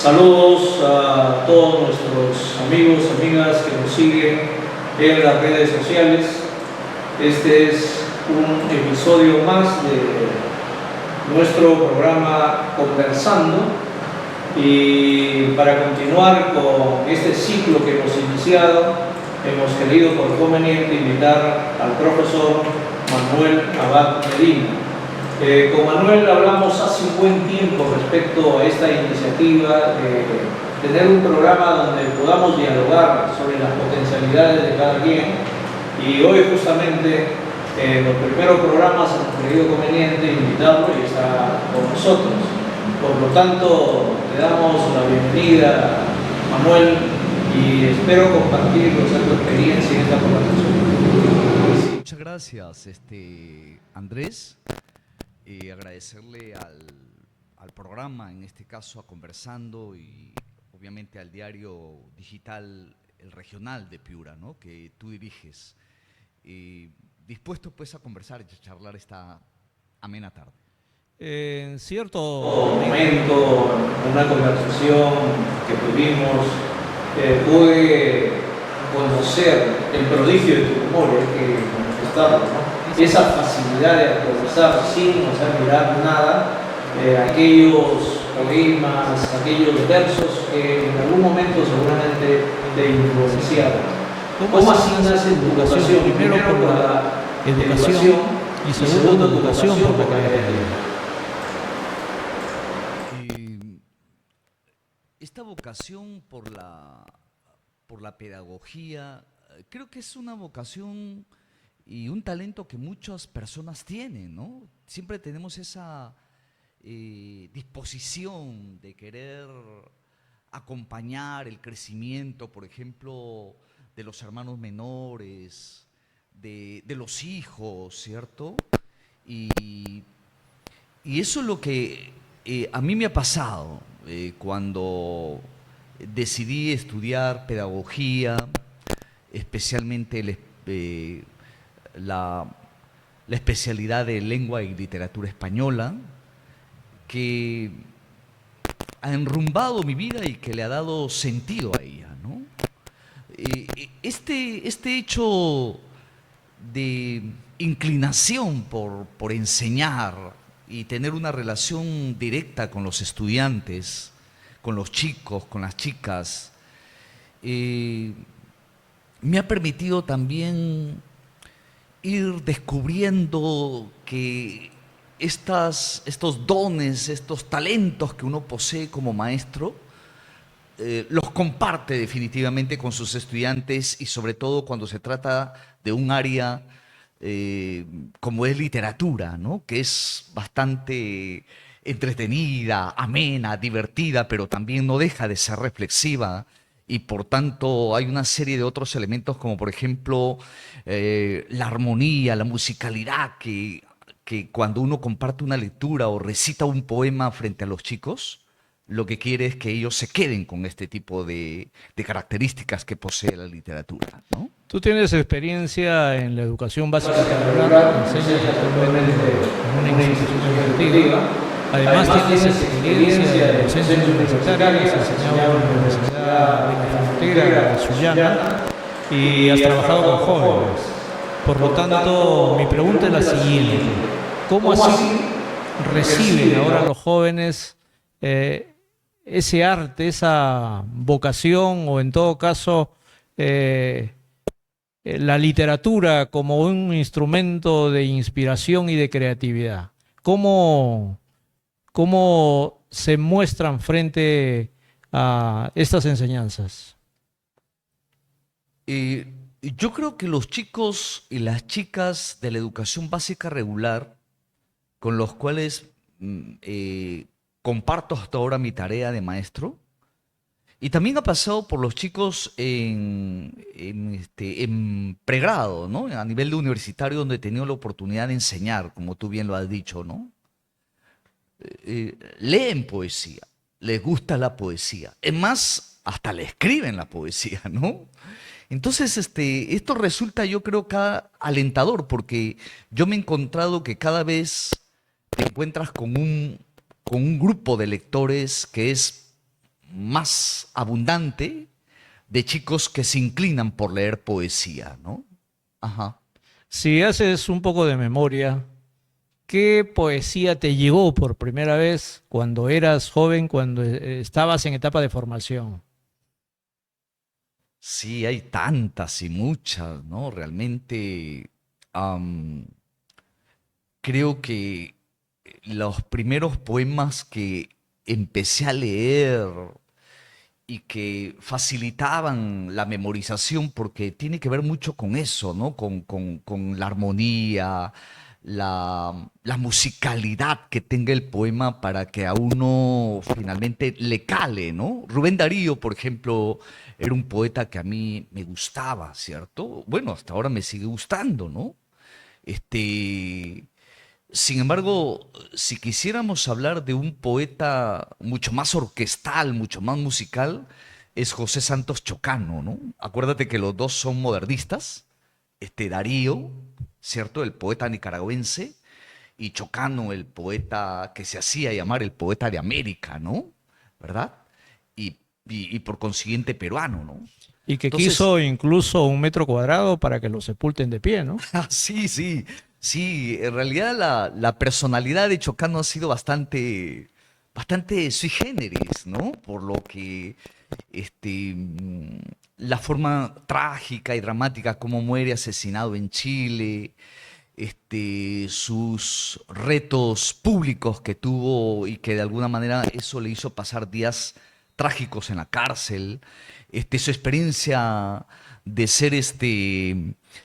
Saludos a todos nuestros amigos, amigas que nos siguen en las redes sociales. Este es un episodio más de nuestro programa Conversando, y para continuar con este ciclo que hemos iniciado, hemos querido por conveniente invitar al profesor Manuel Abad Medina. Con Manuel hablamos hace un buen tiempo respecto a esta iniciativa de tener un programa donde podamos dialogar sobre las potencialidades de cada quien, y hoy justamente en los primeros programas hemos creído conveniente invitarlo y está con nosotros. Por lo tanto, le damos la bienvenida, Manuel, y espero compartir con tu experiencia en esta conversación. Muchas gracias, Andrés. Agradecerle al programa, en este caso a Conversando, y obviamente al diario digital El Regional de Piura, ¿no?, que tú diriges. Dispuesto pues a conversar y a charlar esta amena tarde. En cierto momento, en una conversación que tuvimos, pude conocer el prodigio de tu memoria, que manifestabas, ¿no? Esa facilidad de conversar sin hacer mirar nada, aquellos poemas, aquellos versos que en algún momento seguramente te influenciaron. ¿Cómo así nace tu vocación? Primero por la educación y segundo tu vocación por la academia. Esta vocación por la pedagogía, creo que es una vocación y un talento que muchas personas tienen, ¿no? Siempre tenemos esa disposición de querer acompañar el crecimiento, por ejemplo, de los hermanos menores, de los hijos, ¿cierto? Y eso es lo que a mí me ha pasado cuando decidí estudiar pedagogía, especialmente la especialidad de lengua y literatura española, que ha enrumbado mi vida y que le ha dado sentido a ella, ¿no? Este hecho de inclinación por enseñar y tener una relación directa con los estudiantes, con los chicos, con las chicas, me ha permitido también ir descubriendo que estos dones, estos talentos que uno posee como maestro, los comparte definitivamente con sus estudiantes, y sobre todo cuando se trata de un área como es literatura, ¿no?, que es bastante entretenida, amena, divertida, pero también no deja de ser reflexiva. Y por tanto hay una serie de otros elementos, como por ejemplo la armonía, la musicalidad, que cuando uno comparte una lectura o recita un poema frente a los chicos, lo que quiere es que ellos se queden con este tipo de características que posee la literatura, ¿no? Tú tienes experiencia en la educación básica regular, enseñas actualmente en una institución educativa. Además tienes experiencia en docencia universitaria, has enseñado en la Universidad de la Frontera, de Sullana, y has trabajado con jóvenes. Por lo tanto, mi pregunta es la siguiente: ¿cómo así reciben ahora los jóvenes ese arte, esa vocación, o en todo caso la literatura como un instrumento de inspiración y de creatividad? ¿Cómo se muestran frente a estas enseñanzas? Yo creo que los chicos y las chicas de la educación básica regular, con los cuales comparto hasta ahora mi tarea de maestro, y también ha pasado por los chicos en pregrado, ¿no?, a nivel de universitario, donde he tenido la oportunidad de enseñar, como tú bien lo has dicho, ¿no? Leen poesía, les gusta la poesía, es más, hasta le escriben la poesía, ¿no? Entonces, esto resulta, yo creo, alentador, porque yo me he encontrado que cada vez te encuentras con un grupo de lectores que es más abundante de chicos que se inclinan por leer poesía, ¿no? Ajá. Si haces un poco de memoria, ¿qué poesía te llegó por primera vez cuando eras joven, cuando estabas en etapa de formación? Sí, hay tantas y muchas, ¿no? Realmente am, creo que los primeros poemas que empecé a leer y que facilitaban la memorización, porque tiene que ver mucho con eso, ¿no? Con la armonía, la musicalidad que tenga el poema para que a uno finalmente le cale, ¿no? Rubén Darío, por ejemplo, era un poeta que a mí me gustaba, ¿cierto? Bueno, hasta ahora me sigue gustando, ¿no? Este, Sin embargo, si quisiéramos hablar de un poeta mucho más orquestal, mucho más musical, es José Santos Chocano, ¿no? Acuérdate que los dos son modernistas, Darío, ¿cierto? El poeta nicaragüense, y Chocano, el poeta que se hacía llamar el poeta de América, ¿no? ¿Verdad? Y por consiguiente peruano, ¿no? Y que Entonces, quiso incluso 1 metro cuadrado para que lo sepulten de pie, ¿no? sí, sí, sí. En realidad la personalidad de Chocano ha sido bastante sui generis, ¿no? Por lo que la forma trágica y dramática como muere asesinado en Chile, sus retos públicos que tuvo y que de alguna manera eso le hizo pasar días trágicos en la cárcel, su experiencia de ser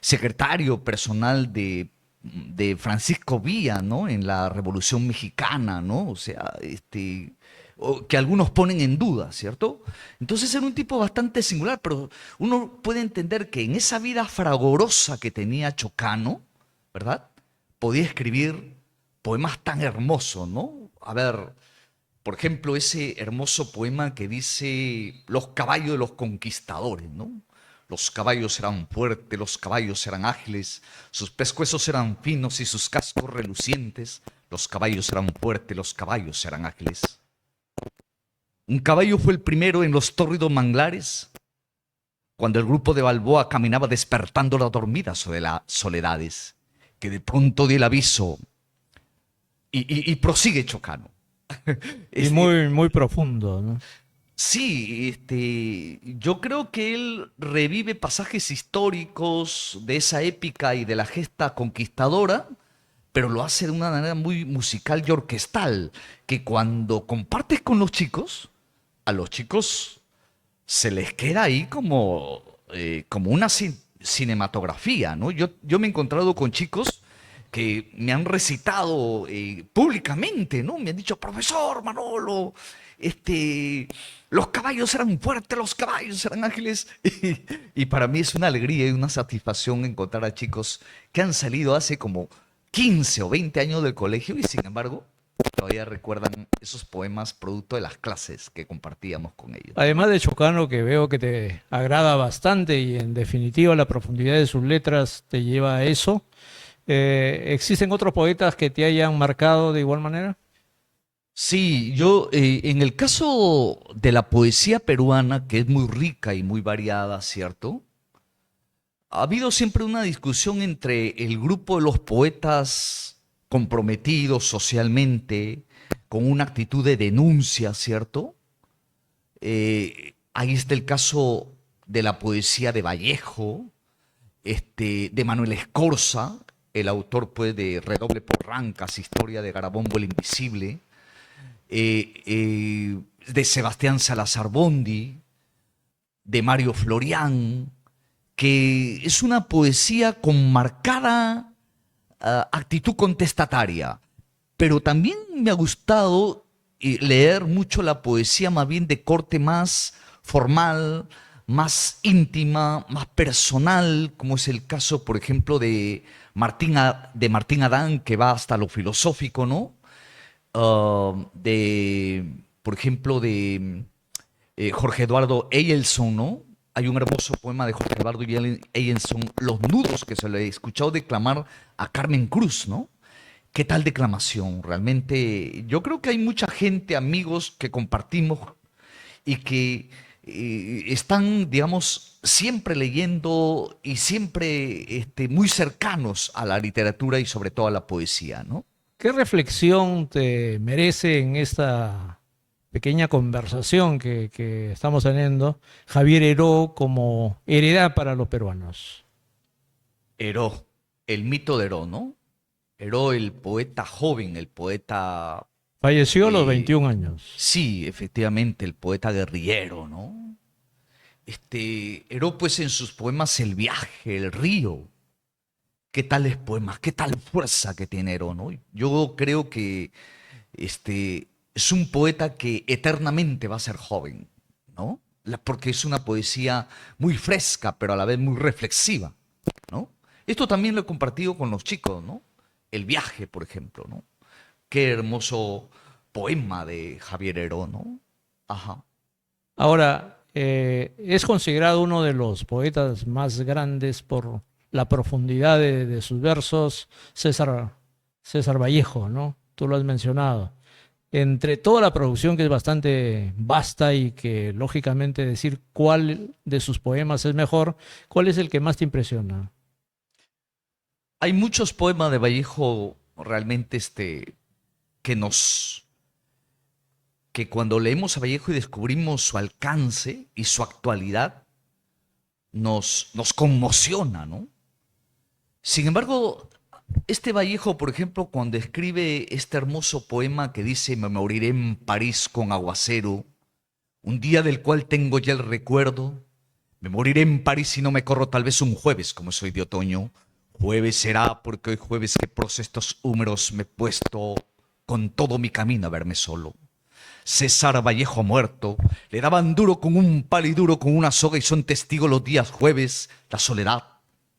secretario personal de Francisco Villa, ¿no? En la Revolución Mexicana, ¿no? O sea, que algunos ponen en duda, ¿cierto? Entonces era un tipo bastante singular, pero uno puede entender que en esa vida fragorosa que tenía Chocano, ¿verdad? Podía escribir poemas tan hermosos, ¿no? A ver, por ejemplo, ese hermoso poema que dice los caballos de los conquistadores, ¿no? Los caballos eran fuertes, los caballos eran ágiles, sus pescuezos eran finos y sus cascos relucientes. Los caballos eran fuertes, los caballos eran ágiles. Un caballo fue el primero en los tórridos manglares, cuando el grupo de Balboa caminaba despertando las dormidas sobre las soledades, que de pronto dio el aviso y prosigue Chocano. Y Este, muy, muy profundo, ¿no? Sí, yo creo que él revive pasajes históricos de esa épica y de la gesta conquistadora, pero lo hace de una manera muy musical y orquestal, que cuando compartes con los chicos, a los chicos se les queda ahí como una cinematografía, ¿no? Yo me he encontrado con chicos que me han recitado públicamente, ¿no? Me han dicho, profesor Manolo, los caballos eran fuertes, los caballos eran ágiles. Y para mí es una alegría y una satisfacción encontrar a chicos que han salido hace como 15 o 20 años del colegio y sin embargo todavía recuerdan esos poemas producto de las clases que compartíamos con ellos. Además de Chocano, que veo que te agrada bastante y en definitiva la profundidad de sus letras te lleva a eso, ¿existen otros poetas que te hayan marcado de igual manera? Sí, yo en el caso de la poesía peruana, que es muy rica y muy variada, ¿cierto? Ha habido siempre una discusión entre el grupo de los poetas comprometidos socialmente, con una actitud de denuncia, ¿cierto? Ahí está el caso de la poesía de Vallejo, de Manuel Escorza, el autor pues, de Redoble por Rancas, Historia de Garabombo el Invisible, de Sebastián Salazar Bondi, de Mario Florián, que es una poesía con marcada actitud contestataria, pero también me ha gustado leer mucho la poesía más bien de corte más formal, más íntima, más personal, como es el caso, por ejemplo, de de Martín Adán, que va hasta lo filosófico, ¿no? Por ejemplo, de Jorge Eduardo Eyelson, ¿no? Hay un hermoso poema de Jorge Eduardo Eyelson, Los nudos, que se le he escuchado declamar a Carmen Cruz, ¿no? ¿Qué tal declamación? Realmente, yo creo que hay mucha gente, amigos, que compartimos y que están, digamos, siempre leyendo y siempre muy cercanos a la literatura y sobre todo a la poesía, ¿no? ¿Qué reflexión te merece en esta pequeña conversación que estamos teniendo Javier Heró como heredad para los peruanos? Heró, el mito de Heró, ¿no? Heró, el poeta joven, el poeta, Falleció a los eh, 21 años. sí, efectivamente, el poeta guerrillero, ¿no? Heró, pues, en sus poemas El viaje, El río. ¿Qué tales poemas? ¿Qué tal fuerza que tiene Heró, ¿no? Yo creo que es un poeta que eternamente va a ser joven, ¿no? Porque es una poesía muy fresca, pero a la vez muy reflexiva, ¿no? Esto también lo he compartido con los chicos, ¿no? El viaje, por ejemplo, ¿no? Qué hermoso poema de Javier Heró, ¿no? Ajá. Ahora, es considerado uno de los poetas más grandes por la profundidad de sus versos, César Vallejo, ¿no? Tú lo has mencionado. Entre toda la producción que es bastante vasta y que lógicamente decir cuál de sus poemas es mejor, ¿cuál es el que más te impresiona? Hay muchos poemas de Vallejo realmente que nos que cuando leemos a Vallejo y descubrimos su alcance y su actualidad, nos conmociona, ¿no? Sin embargo, este Vallejo, por ejemplo, cuando escribe este hermoso poema que dice Me moriré en París con aguacero, un día del cual tengo ya el recuerdo, me moriré en París si no me corro tal vez un jueves, como soy de otoño. Jueves será porque hoy jueves que pros estos húmeros me he puesto con todo mi camino a verme solo. César Vallejo muerto, le daban duro con un palo y duro con una soga y son testigos los días jueves, la soledad,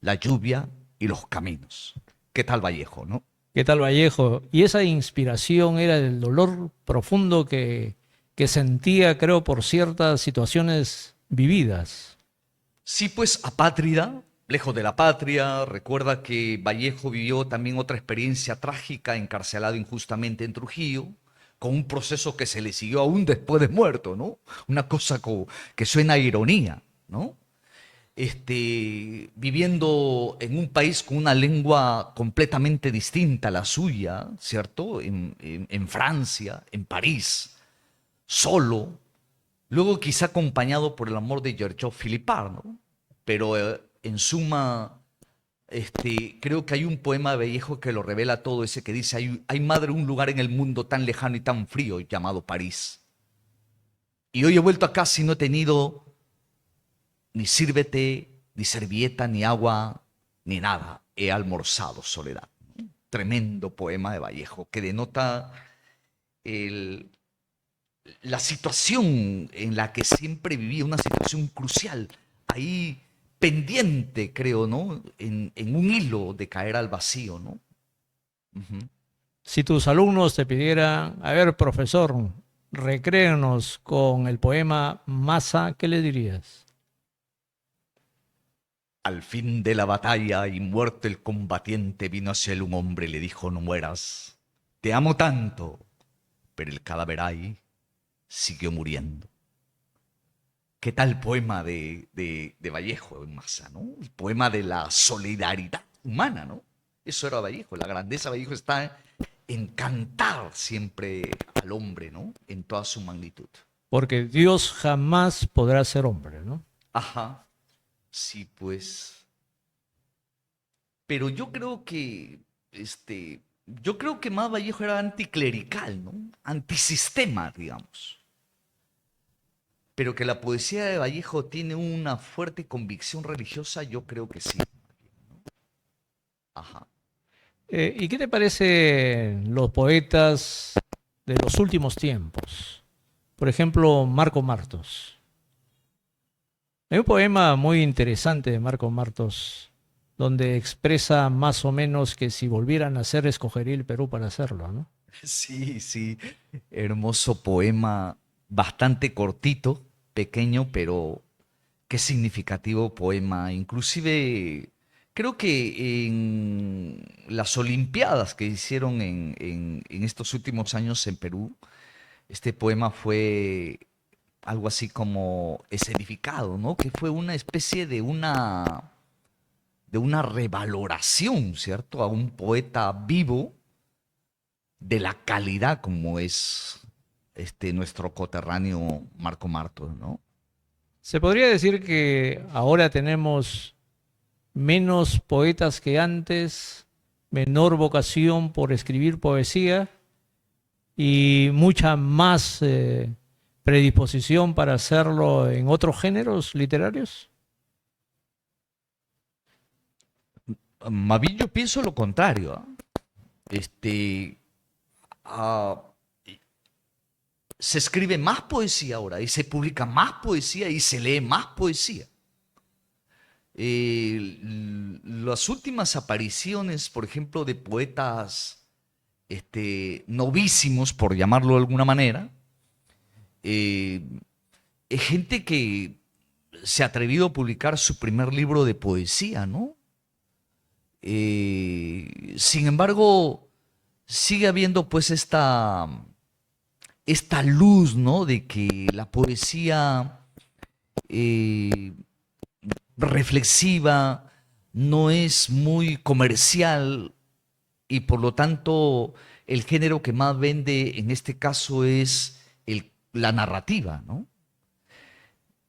la lluvia y los caminos. ¿Qué tal Vallejo, no? ¿Qué tal Vallejo? Y esa inspiración era el dolor profundo que sentía, creo, por ciertas situaciones vividas. Sí, pues apátrida, lejos de la patria, recuerda que Vallejo vivió también otra experiencia trágica, encarcelado injustamente en Trujillo, con un proceso que se le siguió aún después de muerto, ¿no? Una cosa que suena a ironía, ¿no? Viviendo en un país con una lengua completamente distinta a la suya, ¿cierto? En Francia, en París, solo, luego quizá acompañado por el amor de Giorgio Filipar, ¿no? Pero en suma, creo que hay un poema de Vallejo que lo revela todo, ese que dice, hay madre un lugar en el mundo tan lejano y tan frío llamado París. Y hoy he vuelto acá si no he tenido ni sírvete, ni servilleta, ni agua, ni nada. He almorzado soledad. Tremendo poema de Vallejo que denota el, la situación en la que siempre vivía, una situación crucial, ahí pendiente, creo, ¿no? En un hilo de caer al vacío, ¿no? Ujú. Si tus alumnos te pidieran, a ver, profesor, recréanos con el poema Masa, ¿qué le dirías? Al fin de la batalla y muerto el combatiente, vino hacia él un hombre y le dijo, no mueras, te amo tanto, pero el cadáver ahí siguió muriendo. ¿Qué tal poema de Vallejo en Masa, ¿no? El poema de la solidaridad humana, ¿no? Eso era Vallejo. La grandeza de Vallejo está en cantar siempre al hombre, ¿no? En toda su magnitud. Porque Dios jamás podrá ser hombre, ¿no? Ajá, sí, pues. Pero yo creo que más Vallejo era anticlerical, ¿no? Antisistema, digamos. Pero que la poesía de Vallejo tiene una fuerte convicción religiosa, yo creo que sí. Ajá. ¿Y qué te parecen los poetas de los últimos tiempos? Por ejemplo, Marco Martos. Hay un poema muy interesante de Marco Martos donde expresa más o menos que si volvieran a nacer, escogería el Perú para hacerlo, ¿no? Sí, sí, hermoso poema, bastante cortito, pequeño, pero qué significativo poema. Inclusive, creo que en las Olimpiadas que hicieron en estos últimos años en Perú, este poema fue algo así como escenificado, ¿no? Que fue una especie de una revaloración, ¿cierto? A un poeta vivo de la calidad como es nuestro coterráneo Marco Martos, ¿no? Se podría decir que ahora tenemos menos poetas que antes, menor vocación por escribir poesía y mucha más predisposición para hacerlo en otros géneros literarios. Más bien yo pienso lo contrario, ¿ah? Este, ah, Se escribe más poesía ahora y se publica más poesía y se lee más poesía. Las últimas apariciones, por ejemplo, de poetas novísimos, por llamarlo de alguna manera, eh, es gente que se ha atrevido a publicar su primer libro de poesía, ¿no? Sin embargo, sigue habiendo pues esta luz, ¿no? De que la poesía eh, reflexiva no es muy comercial y por lo tanto el género que más vende en este caso es la narrativa, ¿no?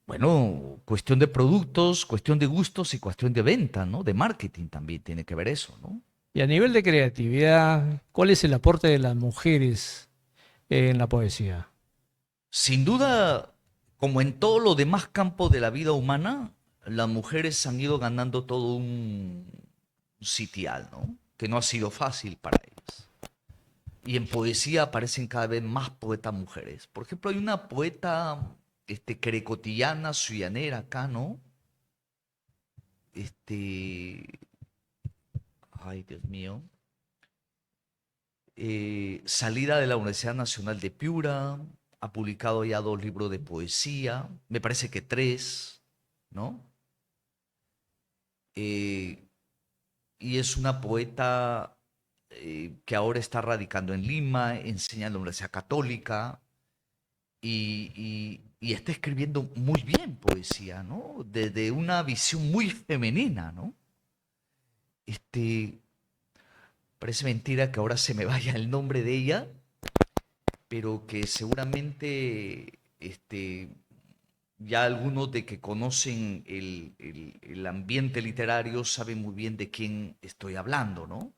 Bueno, cuestión de productos, cuestión de gustos y cuestión de venta, ¿no? De marketing también tiene que ver eso, ¿no? Y a nivel de creatividad, ¿cuál es el aporte de las mujeres en la poesía? Sin duda, como en todos los demás campos de la vida humana, las mujeres han ido ganando todo un sitial, ¿no? Que no ha sido fácil para ellas. Y en poesía aparecen cada vez más poetas mujeres. Por ejemplo, hay una poeta querecotillana, suyanera acá, ¿no? Ay, Dios mío. Salida de la Universidad Nacional de Piura, ha publicado ya 2 libros de poesía, me parece que 3, ¿no? Eh, y es una poeta que ahora está radicando en Lima, enseña en la Universidad Católica y está escribiendo muy bien poesía, ¿no? Desde una visión muy femenina, ¿no? Parece mentira que ahora se me vaya el nombre de ella, pero que seguramente ya algunos de que conocen el ambiente literario saben muy bien de quién estoy hablando, ¿no?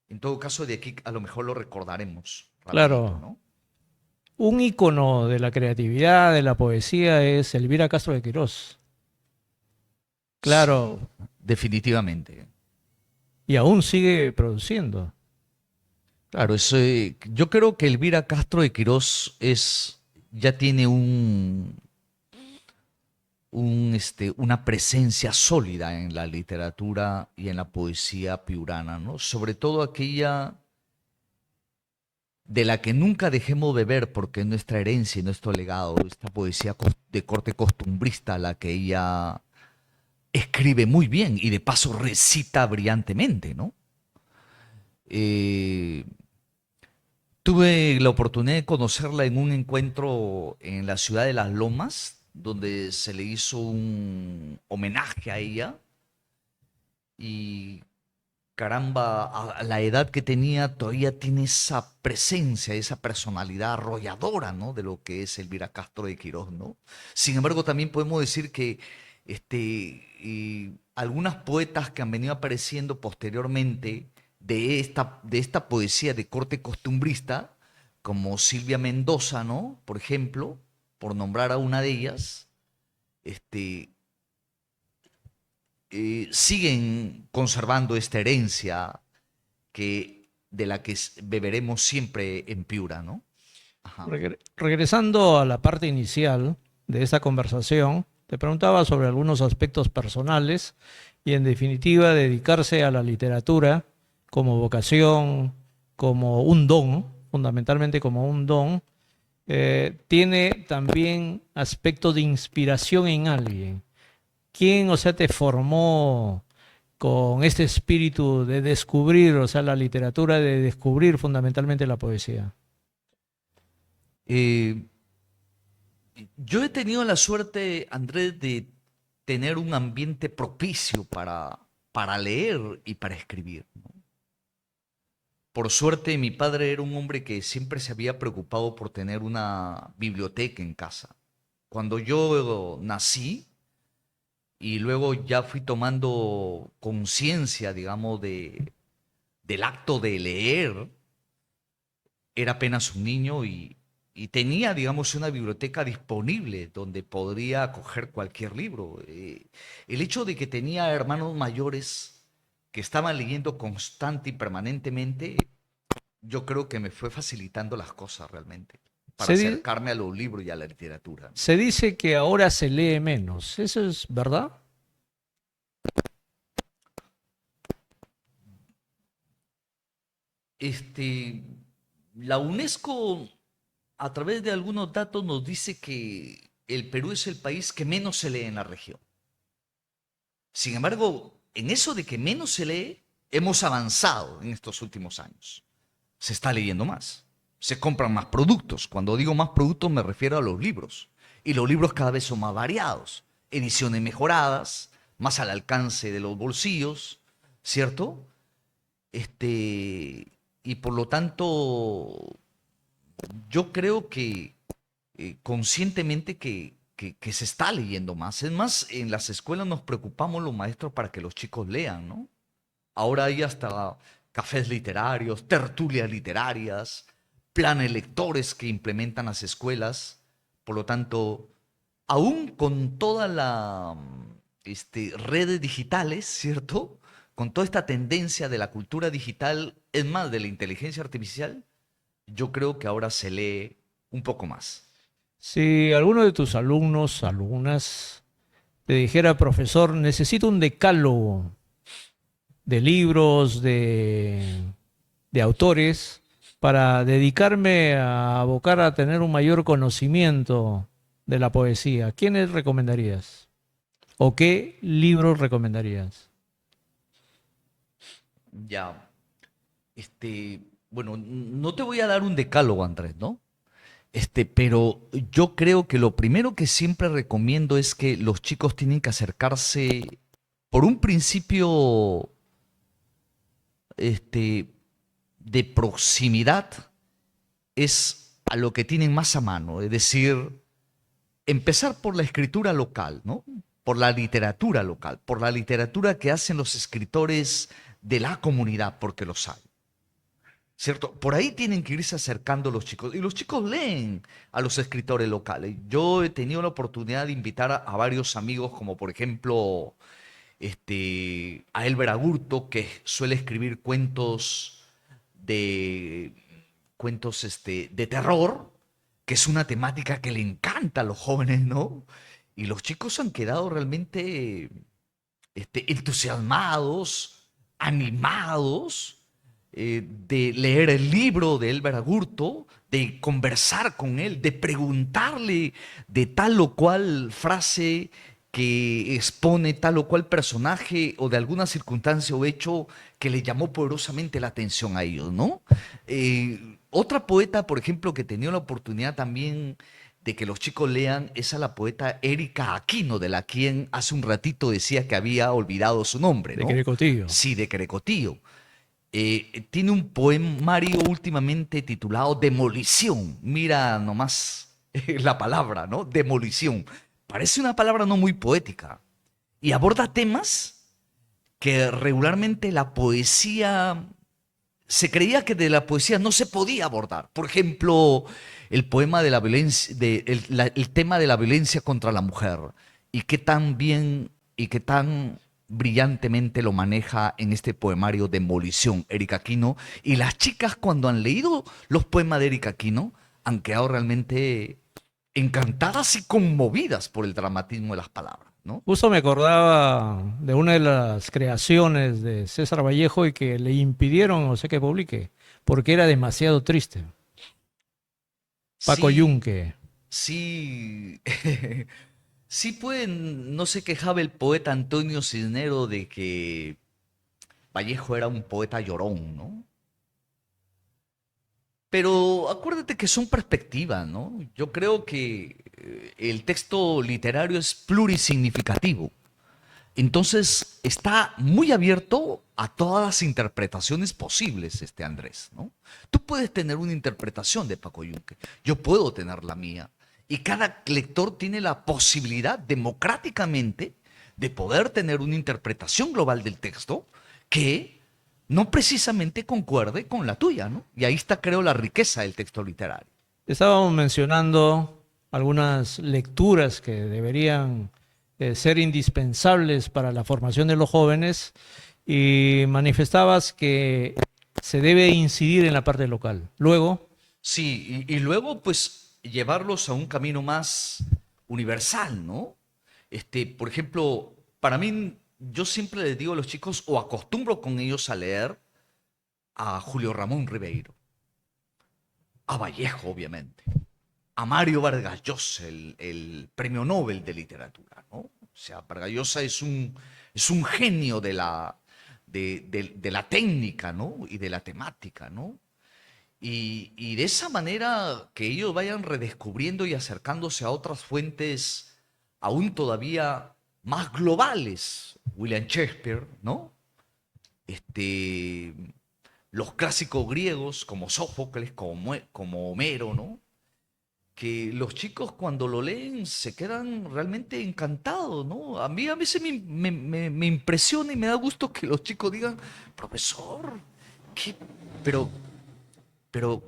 En todo caso, de aquí a lo mejor lo recordaremos rapidito, Claro, ¿no? un ícono de la creatividad, de la poesía es Elvira Castro de Quirós. Sí, Claro, definitivamente. y aún sigue produciendo. Claro, yo creo que Elvira Castro de Quirós ya tiene una presencia sólida en la literatura y en la poesía piurana, ¿no? Sobre todo aquella de la que nunca dejemos de ver, porque es nuestra herencia y nuestro legado, esta poesía de corte costumbrista, la que ella escribe muy bien y de paso recita brillantemente, ¿no? Eh, Tuve la oportunidad de conocerla en un encuentro en la ciudad de Las Lomas, donde se le hizo un homenaje a ella y caramba, a la edad que tenía todavía tiene esa presencia, esa personalidad arrolladora, ¿no? De lo que es Elvira Castro de Quirós, ¿no? Sin embargo, también podemos decir que algunas poetas que han venido apareciendo posteriormente de esta poesía de corte costumbrista, como Silvia Mendoza, ¿no? Por ejemplo, por nombrar a una de ellas, este, siguen conservando esta herencia de la que beberemos siempre en Piura, ¿no? Ajá. Regresando a la parte inicial de esta conversación, te preguntaba sobre algunos aspectos personales y en definitiva dedicarse a la literatura como vocación, como un don, fundamentalmente como un don, tiene también aspecto de inspiración en alguien. ¿Quién, o sea, te formó con este espíritu de descubrir, o sea, la literatura, de descubrir fundamentalmente la poesía? Eh, Yo he tenido la suerte, Andrés, de tener un ambiente propicio para leer y para escribir, ¿no? Por suerte, mi padre era un hombre que siempre se había preocupado por tener una biblioteca en casa. Cuando yo nací y luego ya fui tomando conciencia, digamos, del acto de leer, era apenas un niño y tenía, digamos, una biblioteca disponible donde podría coger cualquier libro. El hecho de que tenía hermanos mayores que estaban leyendo constante y permanentemente, yo creo que me fue facilitando las cosas realmente para Se, di- acercarme a los libros y a la literatura. se dice que ahora se lee menos. ¿Eso es verdad? Este, la UNESCO, a través de algunos datos, nos dice que el Perú es el país que menos se lee en la región. Sin embargo, en eso de que menos se lee, hemos avanzado en estos últimos años. Se está leyendo más, se compran más productos. Cuando digo más productos me refiero a los libros. Y los libros cada vez son más variados, ediciones mejoradas, más al alcance de los bolsillos, ¿cierto? Y por lo tanto, yo creo que conscientemente que se está leyendo más. Es más, en las escuelas nos preocupamos los maestros para que los chicos lean, ¿no? Ahora hay hasta cafés literarios, tertulias literarias, planes lectores que implementan las escuelas. Por lo tanto, aún con toda la redes digitales, ¿cierto? Con toda esta tendencia de la cultura digital, es más, de la inteligencia artificial, yo creo que ahora se lee un poco más. Si alguno de tus alumnos, alumnas, te dijera, profesor, necesito un decálogo de libros, de autores, para dedicarme a abocar a tener un mayor conocimiento de la poesía, ¿quiénes recomendarías? ¿O qué libros recomendarías? Ya, bueno, no te voy a dar un decálogo, Andrés, ¿no? Pero yo creo que lo primero que siempre recomiendo es que los chicos tienen que acercarse por un principio, este, de proximidad, es a lo que tienen más a mano, es decir, empezar por la escritura local, ¿no? Por la literatura local, por la literatura que hacen los escritores de la comunidad, porque los hay. ¿Cierto? Por ahí tienen que irse acercando los chicos. Y los chicos leen a los escritores locales. Yo he tenido la oportunidad de invitar a varios amigos, como por ejemplo a Elber Agurto, que suele escribir de, de terror, que es una temática que le encanta a los jóvenes, ¿no? Y los chicos han quedado realmente entusiasmados, animados de leer el libro de Elber Agurto, de conversar con él, de preguntarle de tal o cual frase que expone tal o cual personaje o de alguna circunstancia o hecho que le llamó poderosamente la atención a ellos, ¿no? Otra poeta, por ejemplo, que tenía la oportunidad también de que los chicos lean es a la poeta Erika Aquino, de la quien hace un ratito decía que había olvidado su nombre, De ¿no? Querecotillo. Sí, de Querecotío. Tiene un poemario últimamente titulado Demolición. Mira nomás la palabra, ¿no? Demolición. Parece una palabra no muy poética. Y aborda temas que regularmente la poesía, se creía que de la poesía no se podía abordar. Por ejemplo, el poema de la violencia, el tema de la violencia contra la mujer. Y qué tan bien y qué tan brillantemente lo maneja en este poemario Demolición, Erika Aquino. Y las chicas cuando han leído los poemas de Erika Aquino han quedado realmente encantadas y conmovidas por el dramatismo de las palabras, ¿no? Justo me acordaba de una de las creaciones de César Vallejo y que le impidieron, o sea, que publique, porque era demasiado triste. Paco Sí, Yunque. sí, sí pueden, no se quejaba el poeta Antonio Cisnero de que Vallejo era un poeta llorón, ¿no? Pero acuérdate que son perspectivas, ¿no? Yo creo que el texto literario es plurisignificativo. Entonces está muy abierto a todas las interpretaciones posibles, Andrés, ¿no? Tú puedes tener una interpretación de Paco Yunque, yo puedo tener la mía, y cada lector tiene la posibilidad democráticamente de poder tener una interpretación global del texto que no precisamente concuerde con la tuya, ¿no? Y ahí está, creo, la riqueza del texto literario. Estábamos mencionando algunas lecturas que deberían ser indispensables para la formación de los jóvenes y manifestabas que se debe incidir en la parte local. Luego, Sí, y luego pues llevarlos a un camino más universal, ¿no? Por ejemplo, para mí, yo siempre les digo a los chicos, o acostumbro con ellos a leer a Julio Ramón Ribeiro, a Vallejo, obviamente, a Mario Vargas Llosa, el premio Nobel de literatura, ¿no? O sea, Vargas Llosa es un genio de la técnica, ¿no? Y de la temática, ¿no? Y de esa manera que ellos vayan redescubriendo y acercándose a otras fuentes aún todavía más globales. William Shakespeare, ¿no? Este, los clásicos griegos como Sófocles, como Homero, ¿no? Que los chicos cuando lo leen se quedan realmente encantados, ¿no? A veces me impresiona y me da gusto que los chicos digan, profesor, ¿qué? Pero pero,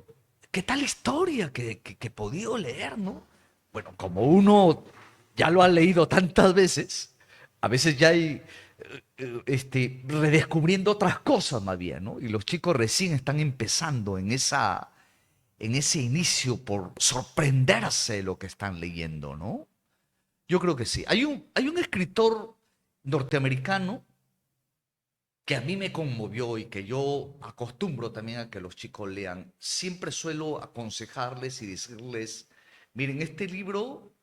¿qué tal historia que he podido leer, no? Bueno, como uno ya lo ha leído tantas veces, a veces ya hay redescubriendo otras cosas más bien, ¿no? Y los chicos recién están empezando en ese inicio por sorprenderse de lo que están leyendo, ¿no? Yo creo que sí. Hay un escritor norteamericano que a mí me conmovió y que yo acostumbro también a que los chicos lean. Siempre suelo aconsejarles y decirles, miren, este libro,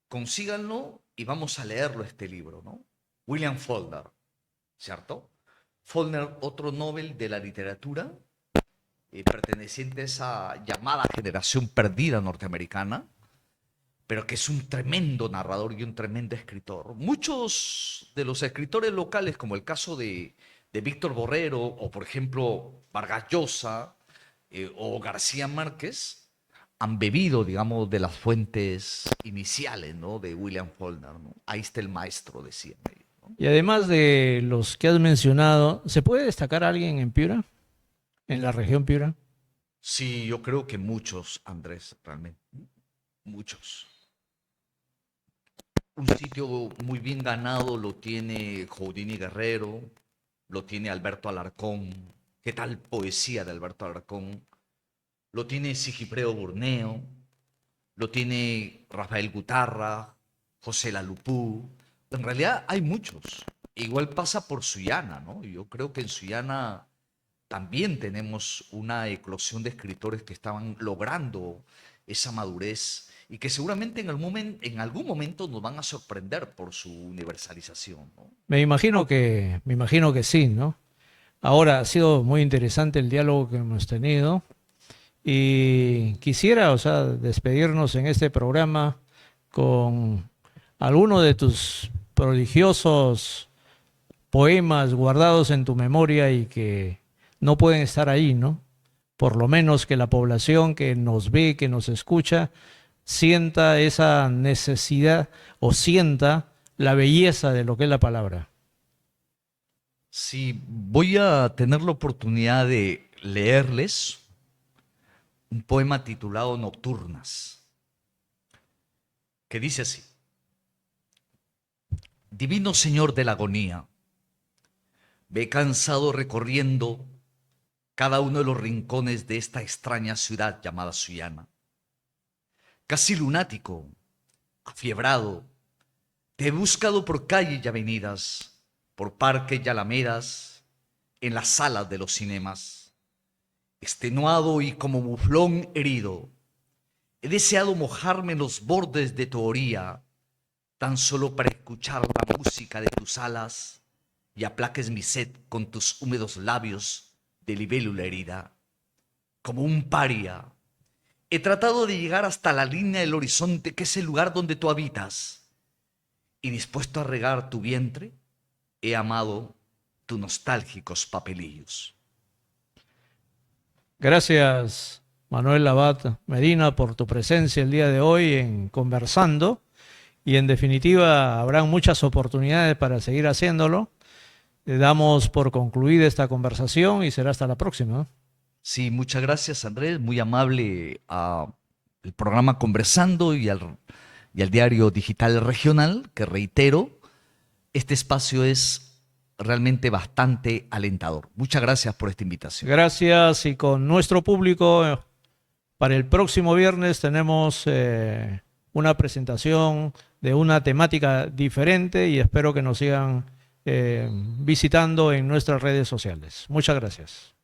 consíganlo y vamos a leerlo este libro, ¿no? William Faulkner, ¿cierto? Faulkner, otro Nobel de la literatura, perteneciente a esa llamada generación perdida norteamericana, pero que es un tremendo narrador y un tremendo escritor. Muchos de los escritores locales, como el caso de Víctor Borrero o, por ejemplo, Vargas Llosa o García Márquez, han bebido, digamos, de las fuentes iniciales, ¿no? De William Faulkner, ¿no? Ahí está el maestro, decían ellos, ¿no? y además de los que has mencionado, ¿se puede destacar a alguien en Piura, en la región Piura? Sí, yo creo que muchos, Andrés, realmente, muchos. Un sitio muy bien ganado lo tiene Houdini Guerrero, lo tiene Alberto Alarcón. ¿Qué tal poesía de Alberto Alarcón? Lo tiene Sigipreo Burneo, lo tiene Rafael Gutarra, José Lalupú. En realidad hay muchos. Igual pasa por Sullana, ¿no? Yo creo que en Sullana también tenemos una eclosión de escritores que estaban logrando esa madurez y que seguramente en algún momento nos van a sorprender por su universalización, ¿no? Me imagino que sí, ¿no? Ahora ha sido muy interesante el diálogo que hemos tenido y quisiera, o sea, despedirnos en este programa con alguno de tus prodigiosos poemas guardados en tu memoria y que no pueden estar ahí, ¿no? Por lo menos que la población que nos ve, que nos escucha, sienta esa necesidad o sienta la belleza de lo que es la palabra. Sí, voy a tener la oportunidad de leerles un poema titulado Nocturnas, que dice así: Divino Señor de la agonía, ve cansado recorriendo cada uno de los rincones de esta extraña ciudad llamada Sullana. Casi lunático, afiebrado, te he buscado por calles y avenidas, por parques y alamedas, en las salas de los cinemas. Extenuado y como muflón herido, he deseado mojarme en los bordes de tu orilla, tan solo para escuchar la música de tus alas y aplaques mi sed con tus húmedos labios de libélula herida. como un paria. He tratado de llegar hasta la línea del horizonte, que es el lugar donde tú habitas. Y dispuesto a regar tu vientre, he amado tus nostálgicos papelillos. Gracias, Manuel Labat Medina, por tu presencia el día de hoy en Conversando. Y en definitiva, habrán muchas oportunidades para seguir haciéndolo. Le damos por concluida esta conversación y será hasta la próxima. Sí, muchas gracias, Andrés. Muy amable al programa Conversando y al diario digital regional, que reitero, este espacio es realmente bastante alentador. Muchas gracias por esta invitación. Gracias, y con nuestro público, para el próximo viernes tenemos una presentación de una temática diferente y espero que nos sigan visitando en nuestras redes sociales. Muchas gracias.